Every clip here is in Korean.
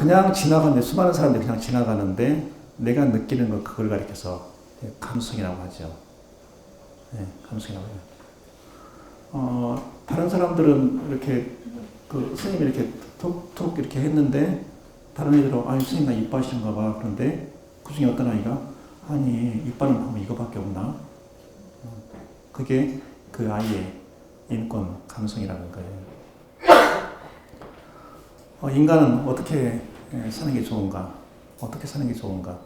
그냥 지나가는데, 수많은 사람들이 그냥 지나가는데 내가 느끼는 건 그걸 가리켜서 감성이라고 하죠. 네, 감성이라고 해요. 다른 사람들은 이렇게 스님이 이렇게 툭툭 이렇게 했는데 다른 애들은 스님 나 이뻐하시는가 봐. 그런데 그 중에 어떤 아이가 아니 이뻐는 보면 이거밖에 없나? 그게 그 아이의 인권 감성이라는 거예요. 인간은 어떻게 사는 게 좋은가? 어떻게 사는 게 좋은가?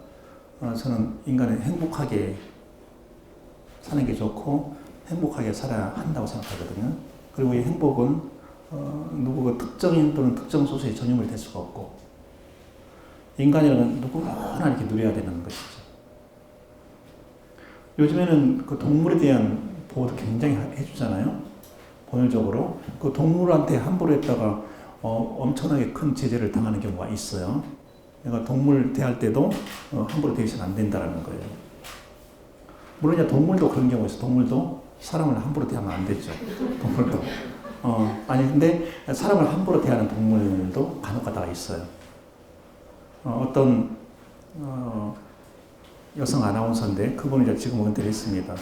저는 인간은 행복하게 사는 게 좋고 행복하게 살아야 한다고 생각하거든요. 그리고 이 행복은 누구 특정인 또는 특정 소수의 전유물이 될 수가 없고 인간이라면 누구나 이렇게 누려야 되는 것이죠. 요즘에는 그 동물에 대한 보호도 굉장히 해주잖아요. 법률적으로. 그 동물한테 함부로 했다가 엄청나게 큰 제재를 당하는 경우가 있어요. 그러니까 동물 대할 때도 함부로 대해서는 안 된다는 거예요. 물론 이제 동물도 그런 경우가 있어요. 동물도 사람을 함부로 대하면 안 되죠. 동물도. 근데 사람을 함부로 대하는 동물도 간혹가다가 있어요. 어떤 여성 아나운서인데 그분이 이제 지금 은퇴를 했습니다.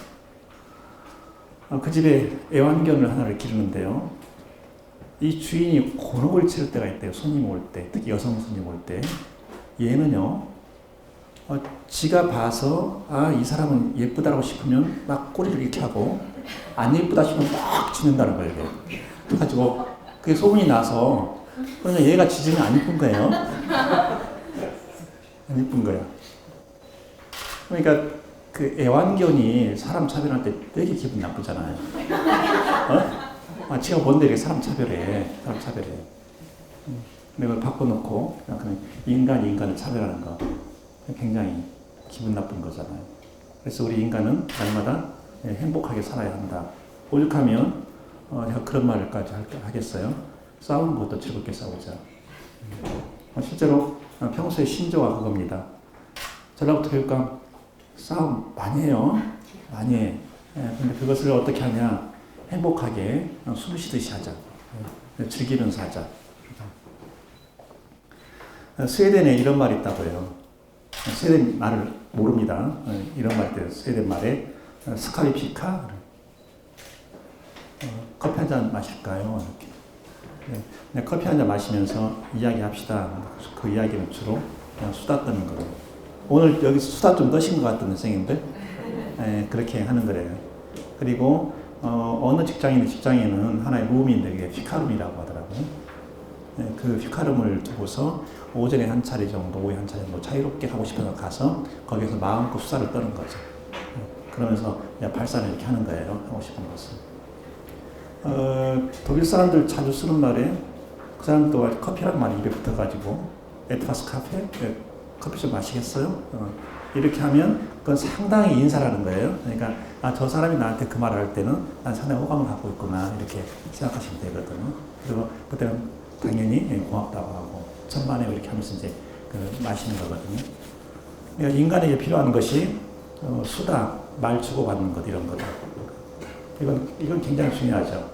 그 집에 애완견을 하나를 기르는데요. 이 주인이 곤혹을 치를 때가 있대요. 손님 올 때, 특히 여성 손님 올 때. 얘는요, 지가 봐서 이 사람은 예쁘다고 싶으면 막 꼬리를 이렇게 하고 안 예쁘다 싶으면 막 짖는다는 거예요. 그래가지고 그게 소문이 나서 그러면 얘가 짖으면 안 예쁜 거예요. 안 예쁜 거야. 그러니까 그 애완견이 사람 차별할 때 되게 기분 나쁘잖아요. 지가 뭔데 이렇게 사람 차별해. 그걸 바꿔놓고 그냥 인간이 인간을 차별하는 거 굉장히 기분 나쁜 거잖아요. 그래서 우리 인간은 날마다 행복하게 살아야 한다. 오죽하면 제가 그런 말을까지 하겠어요. 싸우는 것도 즐겁게 싸우자. 실제로 평소에 신조가 그겁니다. 전라북도 교육감 싸움 많이 해요. 많이 해. 근데 그것을 어떻게 하냐. 행복하게 숨 쉬듯이 하자. 즐기면서 하자. 스웨덴에 이런 말이 있다고 해요. 스웨덴 말을 모릅니다. 이런 말 있대요. 스웨덴 말에 스카리피카 커피 한 잔 마실까요? 이렇게. 커피 한 잔 마시면서 이야기합시다. 그 이야기는 주로 그냥 수다 떠는 거예요. 오늘 여기 수다 좀 떠신 것 같던 선생님들 그렇게 하는 거래요. 그리고 어느 직장에는 하나의 룸인데 그게 피카룸이라고 하더라고요. 그 피카룸을 두고서 오전에 한 차례 정도, 오후에 한 차례 정도 자유롭게 하고 싶어서 가서 거기서 마음껏 수다를 떠는 거죠. 그러면서 발산을 이렇게 하는 거예요. 하고 싶은 것을. 독일 사람들 자주 쓰는 말에 그 사람도 커피라는 말이 입에 붙어가지고 에트파스 카페? 커피 좀 마시겠어요? 이렇게 하면 그건 상당히 인사라는 거예요. 그러니까 저 사람이 나한테 그 말을 할 때는 난 상당히 호감을 갖고 있구나 이렇게 생각하시면 되거든요. 그리고 그때는 당연히 고맙다고 하고 천만에 이렇게 하면서 이제 마시는 거거든요. 그러니까 인간에게 필요한 것이 수다, 말 주고받는 것 이런 거다. 이건 굉장히 중요하죠.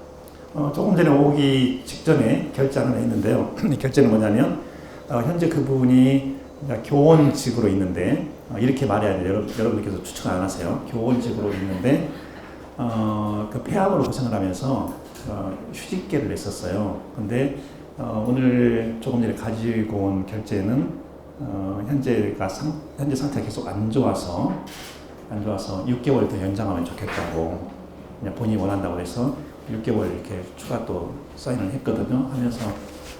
조금 전에 오기 직전에 결제를 했는데요. 결제는 뭐냐면 현재 그분이 교원직으로 있는데 이렇게 말해야 돼요. 여러분들께서 추측 안 하세요. 교원직으로 있는데 그 폐암으로 고생을 하면서 휴직계를 냈었어요. 근데 오늘 조금 전에 가지고 온 결제는 현재 상태가 계속 안 좋아서 6개월 더 연장하면 좋겠다고 그냥 본인이 원한다고 해서 6개월 이렇게 추가 또 사인을 했거든요. 하면서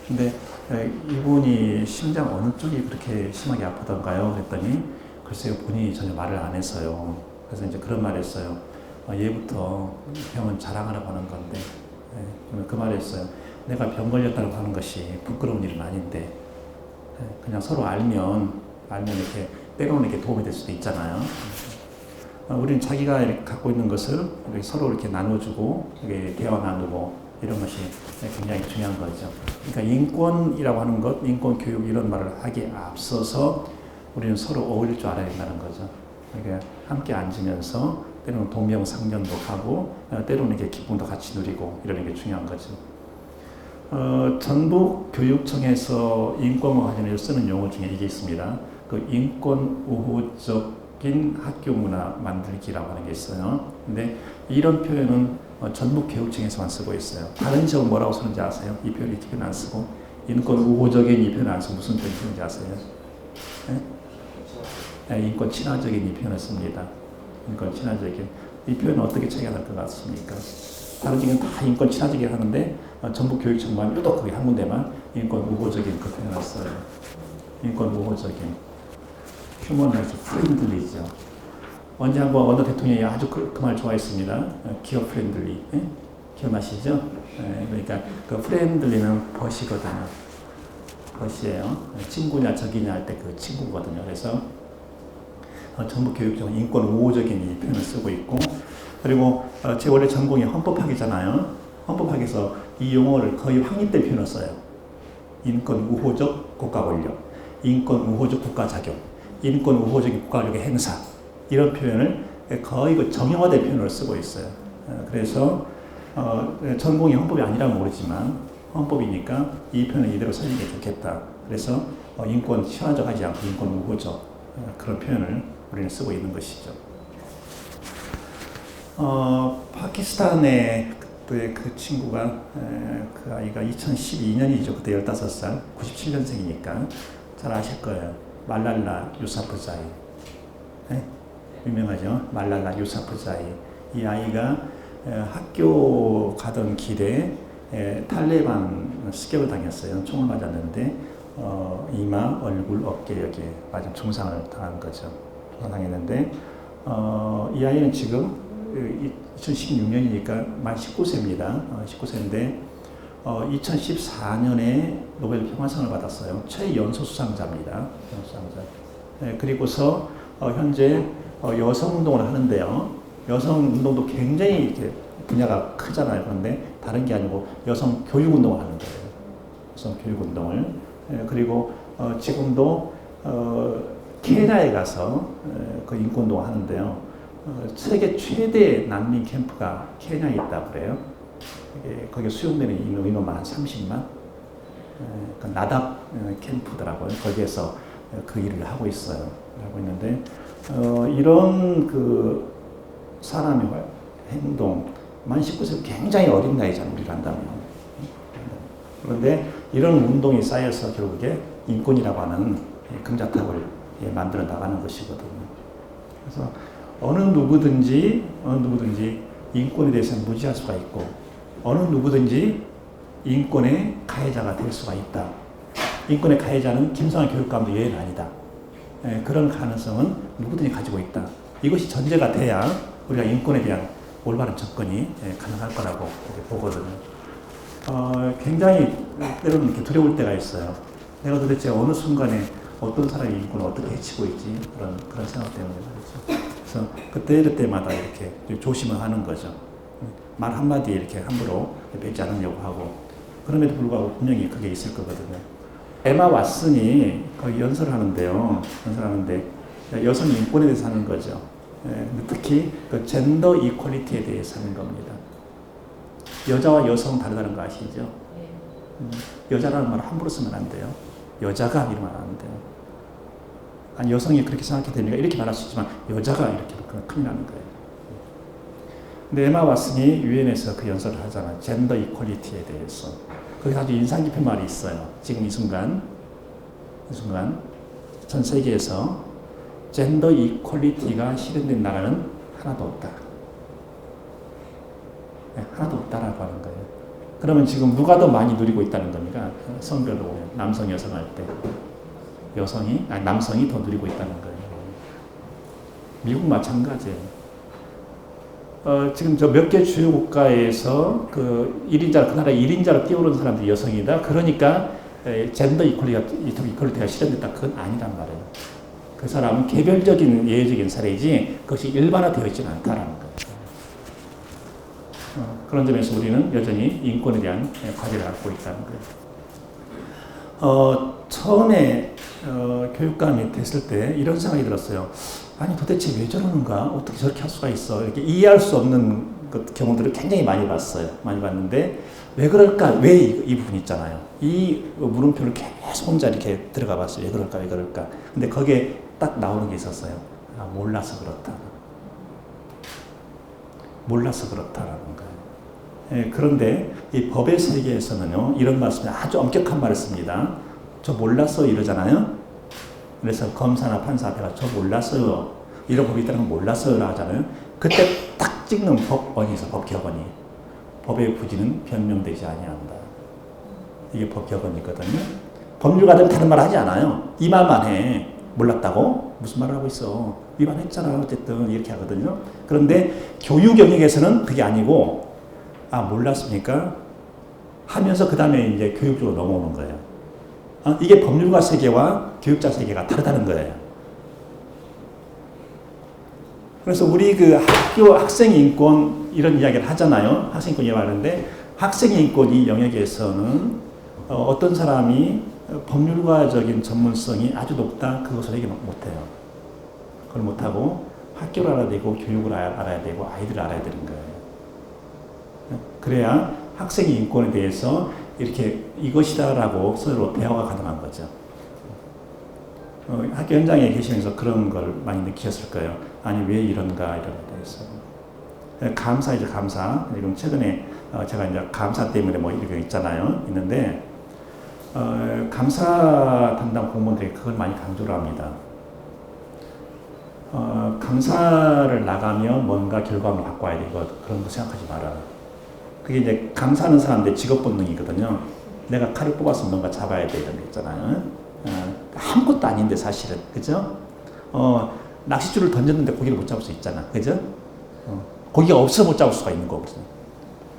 근데 이분이 심장 어느 쪽이 그렇게 심하게 아프던가요? 그랬더니 글쎄요 본인이 전혀 말을 안 했어요. 그래서 이제 그런 말을 했어요. 예부터 병은 자랑하라고 하는 건데 그 말을 했어요. 내가 병 걸렸다고 하는 것이 부끄러운 일은 아닌데 그냥 서로 알면 이렇게 때로는 이렇게 도움이 될 수도 있잖아요. 우리는 자기가 이렇게 갖고 있는 것을 이렇게 서로 이렇게 나눠주고 이렇게 대화 나누고 이런 것이 굉장히 중요한 거죠. 그러니까 인권이라고 하는 것, 인권 교육 이런 말을 하기에 앞서서 우리는 서로 어울릴 줄 알아야 된다는 거죠. 그러니까 함께 앉으면서 때로는 동명상련도 하고 때로는 이렇게 기쁨도 같이 누리고 이러는 게 중요한 거죠. 전북교육청에서 인권과 관련해서 쓰는 용어 중에 이게 있습니다. 그 인권 우호적인 학교 문화 만들기라고 하는 게 있어요. 근데 이런 표현은 전북교육청에서만 쓰고 있어요. 다른 지역은 뭐라고 쓰는지 아세요? 이 표현 이렇게 안 쓰고 인권 우호적인 이 표현 안 쓰고 무슨 표현 쓰는지 아세요? 네? 네, 인권 친화적인 이 표현을 씁니다. 인권 친화적인 이 표현은 어떻게 차이가 날 것 같습니까? 다른 지역은 다 인권 친화적인 하는데 전북교육청만 유독 거기 한 군데만 인권 우호적인 그 표현을 써요. 인권 우호적인 휴먼라이트 프렌들리죠. 언제 한번 어느 대통령이 아주 그 말 좋아했습니다. 기업 프렌들리. 예? 기억나시죠? 예, 그러니까 그 프렌들리는 벗이거든요. 벗이에요. 친구냐 적이냐 할 때 그 친구거든요. 그래서 전북교육청은 인권 우호적인 이 표현을 쓰고 있고, 그리고 제 원래 전공이 헌법학이잖아요. 헌법학에서 이 용어를 거의 확립된 표현을 써요. 인권 우호적 국가 권력, 인권 우호적 국가 작용, 인권 우호적인 국가력의 행사, 이런 표현을 거의 그 정형화된 표현을 쓰고 있어요. 그래서 전공이 헌법이 아니라면 모르지만 헌법이니까 이 표현을 이대로 살리는 게 좋겠다. 그래서 인권 친화적 하지 않고 인권 우호적 그런 표현을 우리는 쓰고 있는 것이죠. 파키스탄의 그때 그 친구가 그 아이가 2012년이죠. 그때 15살, 97년생이니까 잘 아실 거예요. 말랄라 유사프자이. 네? 유명하죠. 말랄라 유사프자이. 이 아이가 학교 가던 길에 탈레반 습격을 당했어요. 총을 맞았는데 이마, 얼굴, 어깨 여기에 맞은 중상을 당한 거죠. 당했는데 이 아이는 지금 2016년이니까 만 19세입니다. 19세인데 2014년에 노벨 평화상을 받았어요. 최연소 수상자입니다. 수상자. 네, 그리고서 현재 여성 운동을 하는데요. 여성 운동도 굉장히 이렇게 분야가 크잖아요. 그런데 다른 게 아니고 여성 교육 운동을 하는 거예요. 여성 교육 운동을. 그리고 지금도 케냐에 가서 그 인권 운동을 하는데요. 세계 최대 난민 캠프가 케냐에 있다고 그래요. 거기에 수용되는 인원만 한 30만. 그 나답 캠프더라고요. 거기에서 그 일을 하고 있어요. 하고 있는데 이런 그 사람의 행동, 만 19세 굉장히 어린 나이잖아요. 우리가 한다면. 그런데 이런 운동이 쌓여서 결국에 인권이라고 하는 금자탑을 만들어 나가는 것이거든요. 그래서 어느 누구든지 인권에 대해서는 무지할 수가 있고, 어느 누구든지 인권의 가해자가 될 수가 있다. 인권의 가해자는 김성한 교육감도 예외는 아니다. 그런 가능성은 누구든지 가지고 있다. 이것이 전제가 돼야 우리가 인권에 대한 올바른 접근이 가능할 거라고 보거든요. 굉장히 때로는 이렇게 두려울 때가 있어요. 내가 도대체 어느 순간에 어떤 사람이 인권을 어떻게 해치고 있지? 그런 생각 때문에 말이죠. 그래서 그때마다 이렇게 조심을 하는 거죠. 말 한마디에 이렇게 함부로 뱉지 않으려고 하고, 그럼에도 불구하고 분명히 그게 있을 거거든요. 에마 왓슨이 거기 연설하는데 여성 인권에 대해서 하는 거죠. 특히 그 젠더 이퀄리티에 대해서 하는 겁니다. 여자와 여성 다르다는 거 아시죠? 여자라는 말을 함부로 쓰면 안 돼요. 여자가 이러면 안 돼요. 아니, 여성이 그렇게 생각해야 됩니까? 이렇게 말할 수 있지만 여자가 이렇게 그러면 큰일 나는 거예요. 근데 에마 왓슨이 유엔에서 그 연설을 하잖아요. 젠더 이퀄리티에 대해서. 거기서 아주 인상 깊은 말이 있어요. 지금 이 순간 전 세계에서 젠더 이퀄리티가 실현된 나라는 하나도 없다. 네, 하나도 없다라고 하는 거예요. 그러면 지금 누가 더 많이 누리고 있다는 겁니까? 성별로 보면 남성, 여성 할 때 남성이 더 누리고 있다는 거예요. 미국 마찬가지예요. 지금 저 몇 개 주요 국가에서 그 그 나라 1인자로 뛰어오른 사람들이 여성이다. 그러니까 젠더 이퀄리티가 실현됐다. 그건 아니란 말이에요. 그 사람은 개별적인 예외적인 사례이지 그것이 일반화되어 있지는 않다라는 거예요. 그런 점에서 우리는 여전히 인권에 대한 과제를 갖고 있다는 거예요. 처음에 교육감이 됐을 때 이런 생각이 들었어요. 아니 도대체 왜 저러는가? 어떻게 저렇게 할 수가 있어? 이렇게 이해할 수 없는 경우들을 굉장히 많이 봤어요. 많이 봤는데 왜 그럴까? 왜 이 부분 있잖아요. 이 물음표를 계속 혼자 이렇게 들어가 봤어요. 왜 그럴까? 왜 그럴까? 근데 거기에 딱 나오는 게 있었어요. 아, 몰라서 그렇다. 몰라서 그렇다라는 거예요. 예, 그런데 이 법의 세계에서는요, 이런 말씀이 아주 엄격한 말을 씁니다. 저 몰라서 이러잖아요. 그래서 검사나 판사 앞에 가서 저 몰랐어요. 이런 법이 있다는 건 몰랐어요. 하잖아요. 그때 딱 찍는 법원이 있어, 법격언이. 법의 부지는 변명되지 아니한다. 이게 법격언이거든요. 법률가들은 다른 말 하지 않아요. 이 말만 해. 몰랐다고? 무슨 말을 하고 있어. 위반했잖아. 어쨌든 이렇게 하거든요. 그런데 교육 영역에서는 그게 아니고, 아, 몰랐습니까? 하면서 그 다음에 이제 교육적으로 넘어오는 거예요. 이게 법률가 세계와 교육자 세계가 다르다는 거예요. 그래서 우리 그 학교 학생 인권 이런 이야기를 하잖아요. 학생 인권 이야기를 하는데, 학생 인권 이 영역에서는 어떤 사람이 법률가적인 전문성이 아주 높다, 그것을 얘기 못해요. 그걸 못하고 학교를 알아야 되고 교육을 알아야 되고 아이들을 알아야 되는 거예요. 그래야 학생의 인권에 대해서 이렇게 이것이다라고 서로 대화가 가능한 거죠. 학교 현장에 계시면서 그런 걸 많이 느끼셨을 거예요. 아니 왜 이런가 이런 거에 대해서. 감사이죠, 감사. 지금 최근에 제가 이제 감사 때문에 뭐 이렇게 있잖아요. 있는데 감사 담당 공무원들이 그걸 많이 강조를 합니다. 감사를 나가면 뭔가 결과물을 갖고 와야 돼. 그런 거 생각하지 마라. 그게 이제 감사하는 사람들의 직업 본능이거든요. 내가 칼을 뽑아서 뭔가 잡아야 돼. 이런 거 있잖아요. 아무것도 아닌데 사실은. 그죠? 낚싯줄을 던졌는데 고기를 못 잡을 수 있잖아. 그죠? 고기가 없어서 못 잡을 수가 있는 거거든요.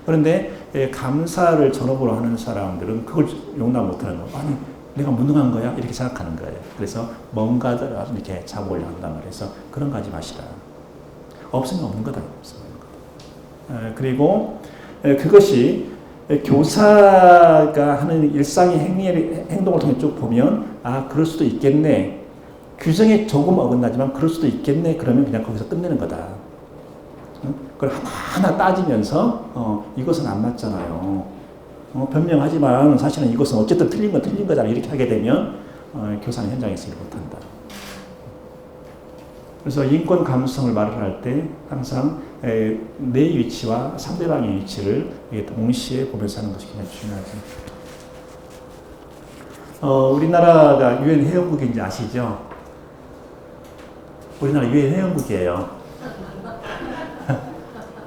그런데 감사를 전업으로 하는 사람들은 그걸 용납 못하는 거예요. 아니 내가 무능한 거야? 이렇게 생각하는 거예요. 그래서 뭔가를 이렇게 잡으려고 한단 말이에요. 그래서 그런 거 하지 마시라. 없으면 없는 거다. 없으면 없는 거다. 그리고 그것이 교사가 하는 일상의 행동을 통해 쭉 보면 아 그럴 수도 있겠네. 규정에 조금 어긋나지만 그럴 수도 있겠네. 그러면 그냥 거기서 끝내는 거다. 그걸 하나하나 따지면서 이것은 안 맞잖아요. 변명하지만 사실은 이것은 어쨌든 틀린 건 틀린 거잖아. 이렇게 하게 되면 교사는 현장에서 일 못한다. 그래서 인권 감수성을 말을 할 때 항상 내 위치와 상대방의 위치를 동시에 보면서 하는 것이 굉장히 중요하죠. 우리나라가 유엔 회원국인지 아시죠? 우리나라 유엔 회원국이에요.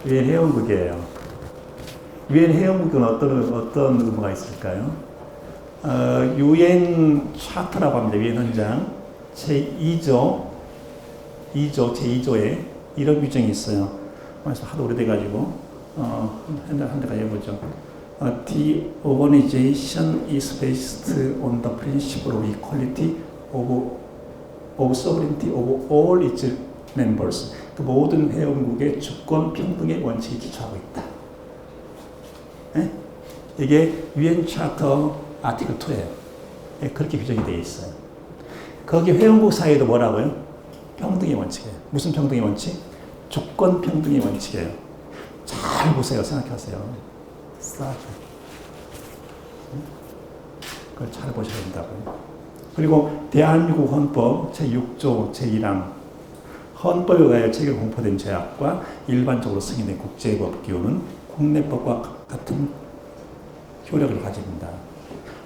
유엔 회원국이에요. 유엔 회원국은 어떤 의무가 있을까요? 유엔 차트라고 합니다. 유엔 헌장 제2조에 이런 규정이 있어요. 그래서 하도 오래돼가지고 한 대가 해보죠. The organization is based on the principle of equality of sovereignty of all its members. 그 모든 회원국의 주권 평등의 원칙에 기초하고 있다. 네? 이게 유엔 차터 아티클 2예요. 네, 그렇게 규정이 되어 있어요. 거기 회원국 사이에도 뭐라고요? 평등의 원칙이에요. 무슨 평등의 원칙? 주권 평등의 원칙이에요. 잘 보세요. 생각하세요. 그걸 잘 보셔야 된다고요. 그리고 대한민국 헌법 제6조 제1항 헌법에 의하여 체결 공포된 조약과 일반적으로 승인된 국제법 기호는 국내법과 같은 효력을 가집니다.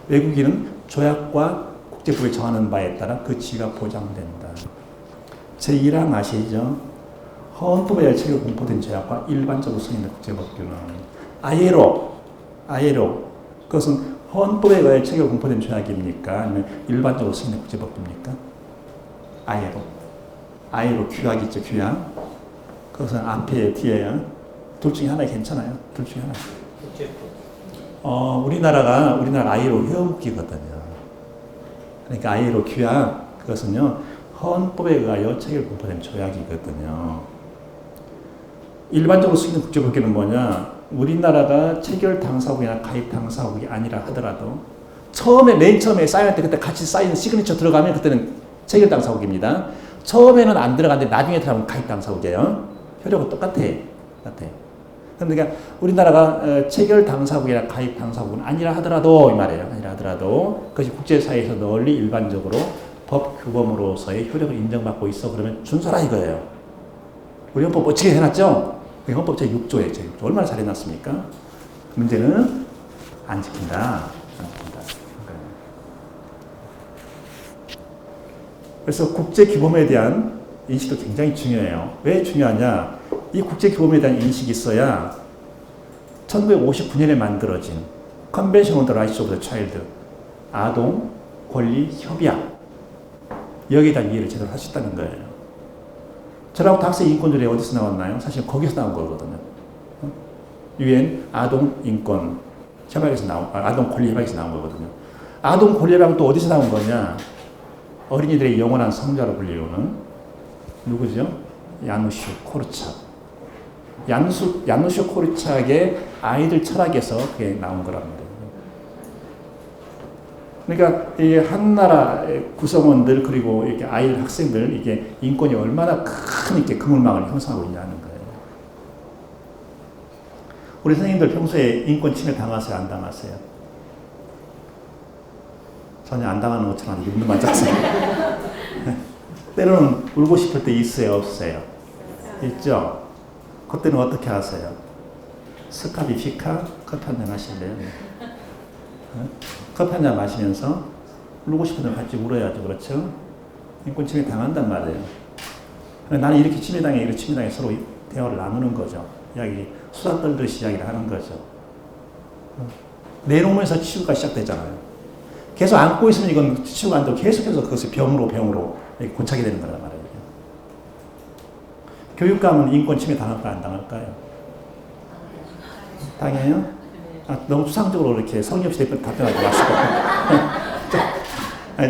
외국인은 조약과 국제법이 정하는 바에 따라 그 지위가 보장된다. 제1항 아시죠? 헌법에 의하여 체결 공포된 조약과 일반적으로 승인된 국제법 기호는 ILO 그것은 헌법에 의하여 체결 공포된 조약입니까? 아니면 일반적으로 승인된 국제법입니까? ILO 규약 있죠, 규약. 그것은 앞에, 뒤에, 둘 중에 하나 괜찮아요. 둘 중에 하나. 우리나라 ILO 회원국이거든요. 그러니까 ILO 규약, 그것은요, 헌법에 의하여 체결 공포된 조약이거든요. 일반적으로 쓰이는 국제법규는 뭐냐? 우리나라가 체결 당사국이나 가입 당사국이 아니라 하더라도 맨 처음에 사인할 때 그때 같이 사인 시그니처 들어가면 그때는 체결 당사국입니다. 처음에는 안 들어갔는데 나중에 들어가면 가입 당사국이에요. 효력은 똑같아. 그러니까 우리나라가 체결 당사국이나 가입 당사국은 아니라 하더라도 이 말이에요. 아니라 하더라도 그것이 국제사회에서 널리 일반적으로 법 규범으로서의 효력을 인정받고 있어. 그러면 준수라 이거예요. 우리 헌법 어떻게 해놨죠? 헌법 제6조에 제6조 얼마나 잘 해놨습니까? 문제는 안 지킨다. 안 지킨다. 그래서 국제규범에 대한 인식도 굉장히 중요해요. 왜 중요하냐? 이 국제규범에 대한 인식이 있어야 1959년에 만들어진 Convention on the Rights of the Child, 아동 권리 협약, 여기에 대한 이해를 제대로 할 수 있다는 거예요. 저라고 학생 인권조례 어디서 나왔나요? 사실 거기서 나온 거거든요. UN 아동 인권 협약에서 아동 권리 협약에서 나온 거거든요. 아동 권리 협약은 또 어디서 나온 거냐? 어린이들의 영원한 성자로 불리우는 누구죠? 야누슈 코르착. 야누슈 코르착의 아이들 철학에서 그게 나온 거랍니다. 그러니까 이 한 나라 구성원들 그리고 이렇게 아이들 학생들 이게 인권이 얼마나 큰 이렇게 그물망을 형성하고 있냐는 거예요. 우리 선생님들 평소에 인권 침해 당하세요, 안 당하세요? 전혀 안 당하는 것처럼 눈도 맞았어요. 때로는 울고 싶을 때 있어요, 없어요? 있죠? 그때는 어떻게 하세요? 스카비 피카 커피 한잔 하실래요? 커피 한잔 마시면서 울고 싶은 데 같이 울어야죠. 그렇죠? 인권 침해 당한단 말이에요. 나는 이렇게 침해당해, 이렇게 침해당해 서로 대화를 나누는 거죠. 이야기, 수다 떨듯이 이야기를 하는 거죠. 내놓으면서 치유가 시작되잖아요. 계속 안고 있으면 이건 치유가 안 되고 계속해서 그것을 병으로 고착이 되는 거란 말이에요. 교육감은 인권 침해 당할까요? 안 당할까요? 당해요? 너무 추상적으로 이렇게 성의 없이 답변하지 마시고.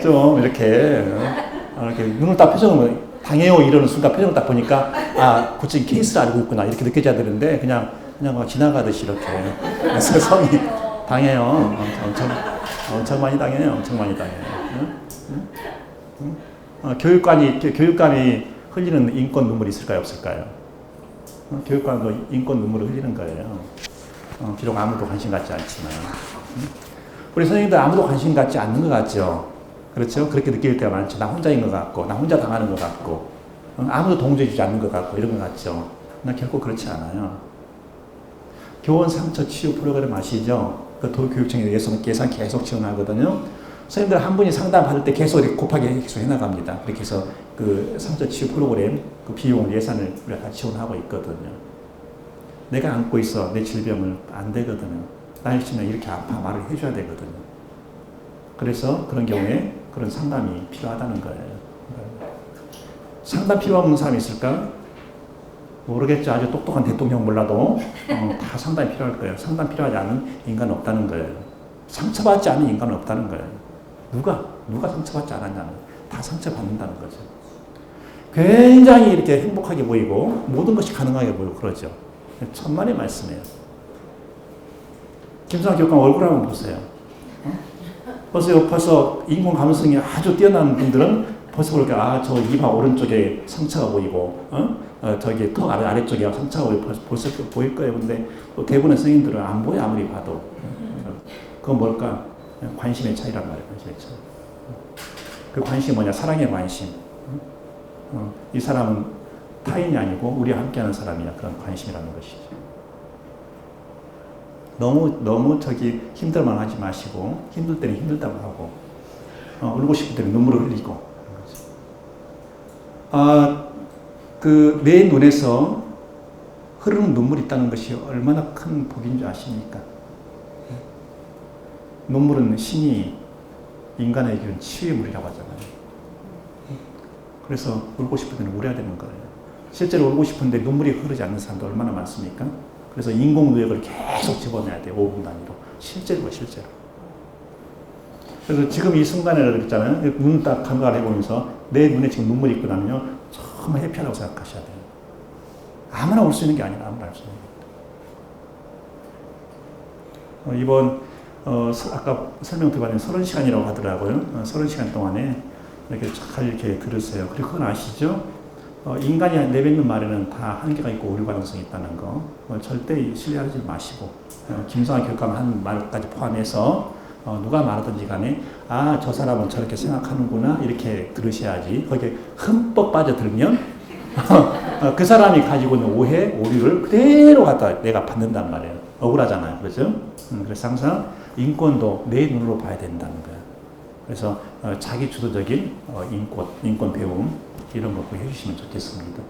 좀 이렇게 눈을 딱 표정을 당해요 이러는 순간 표정을 딱 보니까 구체적인 케이스를 알고 있구나 이렇게 느껴져야 되는데 그냥 막 지나가듯이 이렇게 그래서 성이 당해요. 엄청 많이 당해요. 엄청 많이 당해요. 교육감이 흘리는 인권 눈물이 있을까요? 없을까요? 교육감도 인권 눈물을 흘리는 거예요. 비록 아무도 관심 갖지 않지만. 우리 선생님들 아무도 관심 갖지 않는 것 같죠? 그렇죠? 그렇게 느낄 때가 많죠. 나 혼자인 것 같고, 나 혼자 당하는 것 같고, 아무도 동조해주지 않는 것 같고, 이런 것 같죠? 나 결코 그렇지 않아요. 교원 상처 치유 프로그램 아시죠? 그 도교육청에 예산 계속 지원하거든요. 선생님들 한 분이 상담 받을 때 계속 이렇게 곱하기 계속 해나갑니다. 그렇게 해서 그 상처 치유 프로그램 그 비용을 예산을 우리가 다 지원하고 있거든요. 내가 안고 있어 내 질병을 안 되거든요. 나일 치면 이렇게 아파 말을 해줘야 되거든요. 그래서 그런 경우에 그런 상담이 필요하다는 거예요. 상담 필요 없는 사람이 있을까? 모르겠죠. 아주 똑똑한 대통령 몰라도 다 상담이 필요할 거예요. 상담 필요하지 않은 인간은 없다는 거예요. 상처받지 않은 인간은 없다는 거예요. 누가 상처받지 않았냐는 다 상처받는다는 거죠. 굉장히 이렇게 행복하게 보이고 모든 것이 가능하게 보이고 그러죠. 천만의 말씀이에요. 김성환 교육감 얼굴 한번 보세요. 벌써 인공 감수성이 아주 뛰어난 분들은 벌써 그렇게 저 이마 오른쪽에 상처가 보이고 저기 턱 아래쪽에 상처가 벌써 보일 거예요. 근데 또 대부분의 선생님들은 안 보여 아무리 봐도. 그건 뭘까? 관심의 차이란 말이에요. 관심의 차이. 그 관심이 뭐냐? 사랑의 관심. 이 사람은 타인이 아니고 우리와 함께하는 사람이야. 그런 관심이라는 것이죠. 너무 힘들만 하지 마시고 힘들 때는 힘들다고 하고 울고 싶을 때는 눈물을 흘리고 내 눈에서 흐르는 눈물이 있다는 것이 얼마나 큰 복인 줄 아십니까? 눈물은 신이 인간에게 준 치유의 물이라고 하잖아요. 그래서 울고 싶을 때는 울어야 되는 거예요. 실제로 울고 싶은데 눈물이 흐르지 않는 사람도 얼마나 많습니까? 그래서 인공누액을 계속 집어넣어야 돼요. 5분 단위로. 실제로. 그래서 지금 이 순간에 그랬잖아요. 눈을 딱 감각을 해보면서 내 눈에 지금 눈물이 있고 나면요. 정말 해피하다고 생각하셔야 돼요. 아무나 울 수 있는 게 아니라 아무나 울 수 있는 게. 이번 아까 설명드렸는데 30시간이라고 하더라고요. 30시간 동안에 이렇게 잘 이렇게 들으세요. 그리고 그건 아시죠? 인간이 내뱉는 말에는 다 한계가 있고 오류 가능성이 있다는 거 절대 신뢰하지 마시고 김성하 교육감 한 말까지 포함해서 누가 말하든지 간에 저 사람은 저렇게 생각하는구나 이렇게 들으셔야지 거기에 흠뻑 빠져들면 그 사람이 가지고 있는 오해, 오류를 그대로 갖다 내가 받는단 말이에요. 억울하잖아요. 그렇죠? 그래서 항상 인권도 내 눈으로 봐야 된다는 거예요. 그래서 자기 주도적인 인권 배움 이런 거 해주시면 좋겠습니다.